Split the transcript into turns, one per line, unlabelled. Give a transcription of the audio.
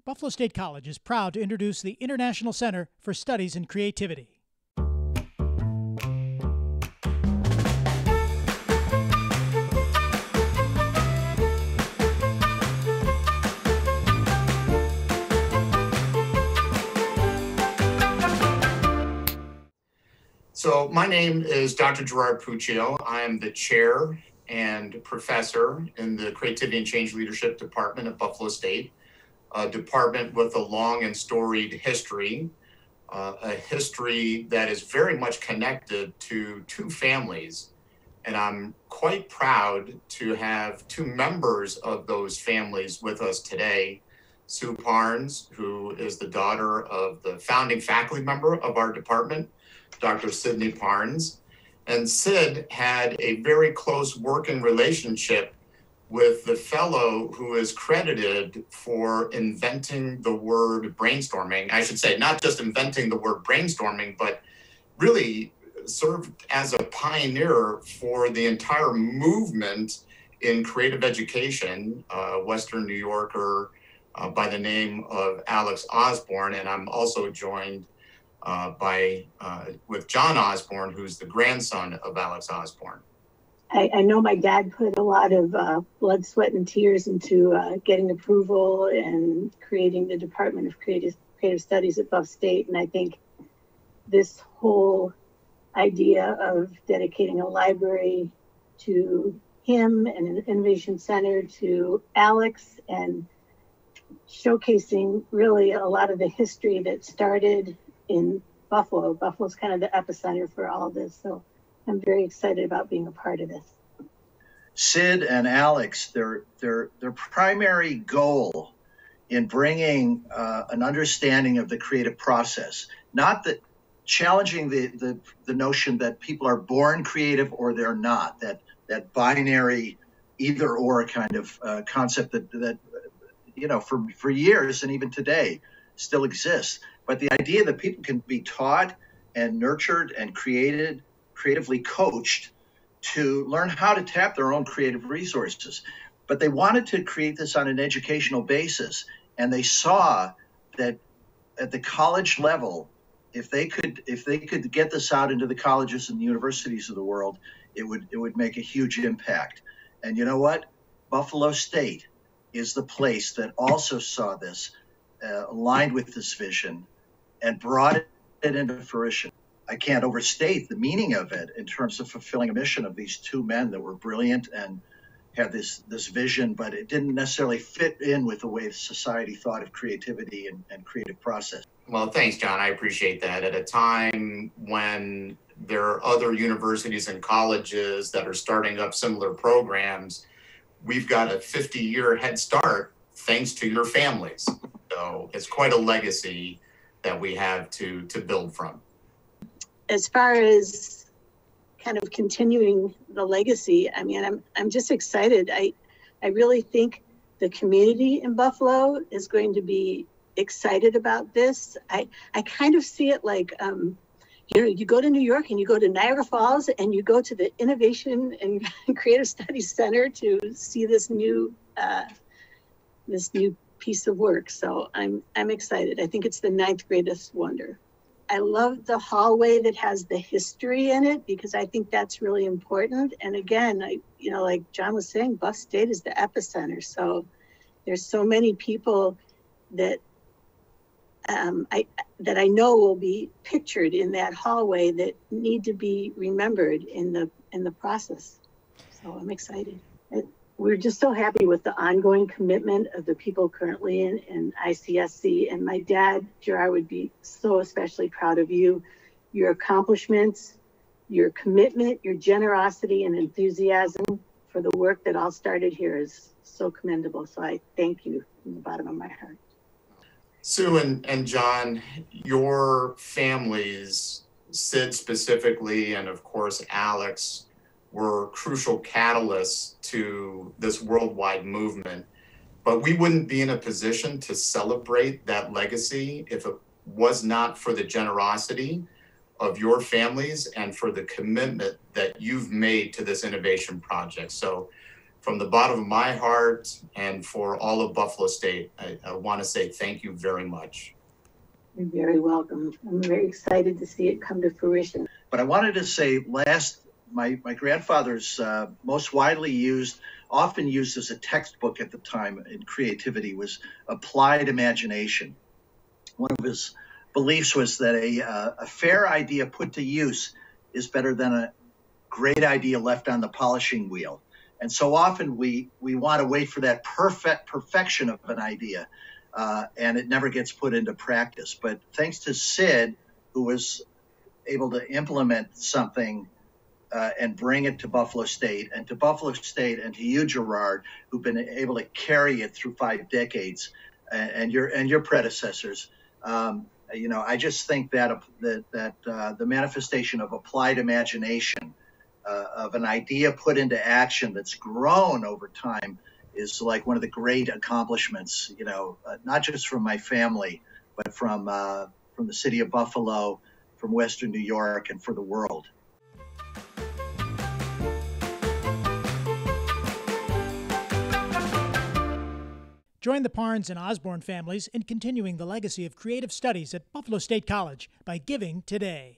Buffalo State College is proud to introduce the International Center for Studies in Creativity.
So my name is Dr. Gerard Puccio. I am the chair and professor in the Creativity and Change Leadership Department at Buffalo State, a department with a long and storied history, a history that is very much connected to two families. And I'm quite proud to have two members of those families with us today. Sue Parnes, who is the daughter of the founding faculty member of our department, Dr. Sidney Parnes. And Sid had a very close working relationship with the fellow who is credited for inventing the word brainstorming. I should say, not just inventing the word brainstorming, but really served as a pioneer for the entire movement in creative education, Western New Yorker by the name of Alex Osborn. And I'm also joined with John Osborn, who's the grandson of Alex Osborn.
I know my dad put a lot of blood, sweat, and tears into getting approval and creating the Department of Creative Studies at Buff State. And I think this whole idea of dedicating a library to him and an innovation center to Alex and showcasing really a lot of the history that started in Buffalo. Buffalo's kind of the epicenter for all of this. So I'm very excited about being a part of this.
Sid and Alex, their primary goal in bringing an understanding of the creative process, not that challenging the notion that people are born creative or they're not, that binary either or kind of concept that you know for years and even today still exists. But the idea that people can be taught and nurtured and creatively coached to learn how to tap their own creative resources. But they wanted to create this on an educational basis. And they saw that at the college level, if they could get this out into the colleges and the universities of the world, it would make a huge impact. And you know what? Buffalo State is the place that also saw this, aligned with this vision, and brought it into fruition. I can't overstate the meaning of it in terms of fulfilling a mission of these two men that were brilliant and had this vision, but it didn't necessarily fit in with the way society thought of creativity and creative process.
Well, thanks, John. I appreciate that. At a time when there are other universities and colleges that are starting up similar programs, we've got a 50-year head start thanks to your families. So it's quite a legacy that we have to build from.
As far as kind of continuing the legacy, I mean, I'm just excited. I really think the community in Buffalo is going to be excited about this. I kind of see it like, you go to New York and you go to Niagara Falls and you go to the Innovation and Creative Studies Center to see this new piece of work. So I'm excited. I think it's the 9th greatest wonder. I love the hallway that has the history in it because I think that's really important. And again, like John was saying, Buff State is the epicenter. So there's so many people that I know will be pictured in that hallway that need to be remembered in the process. So I'm excited. We're just so happy with the ongoing commitment of the people currently in ICSC. And my dad, Gerard, would be so especially proud of you. Your accomplishments, your commitment, your generosity and enthusiasm for the work that all started here is so commendable. So I thank you from the bottom of my heart.
Sue and John, your families, Sid specifically, and of course, Alex, were crucial catalysts to this worldwide movement. But we wouldn't be in a position to celebrate that legacy if it was not for the generosity of your families and for the commitment that you've made to this innovation project. So from the bottom of my heart and for all of Buffalo State, I want to say thank you very much.
You're very welcome. I'm very excited to see it come to fruition.
But I wanted to say my grandfather's most widely used, often used as a textbook at the time in creativity, was applied imagination. One of his beliefs was that a fair idea put to use is better than a great idea left on the polishing wheel. And so often we want to wait for that perfection of an idea, and it never gets put into practice. But thanks to Sid, who was able to implement something and bring it to Buffalo State, and to you, Gerard, who've been able to carry it through 5 decades, and your predecessors. I just think that the manifestation of applied imagination, of an idea put into action that's grown over time, is like one of the great accomplishments. Not just from my family, but from the city of Buffalo, from Western New York, and for the world.
Join the Parnes and Osborn families in continuing the legacy of creative studies at Buffalo State College by giving today.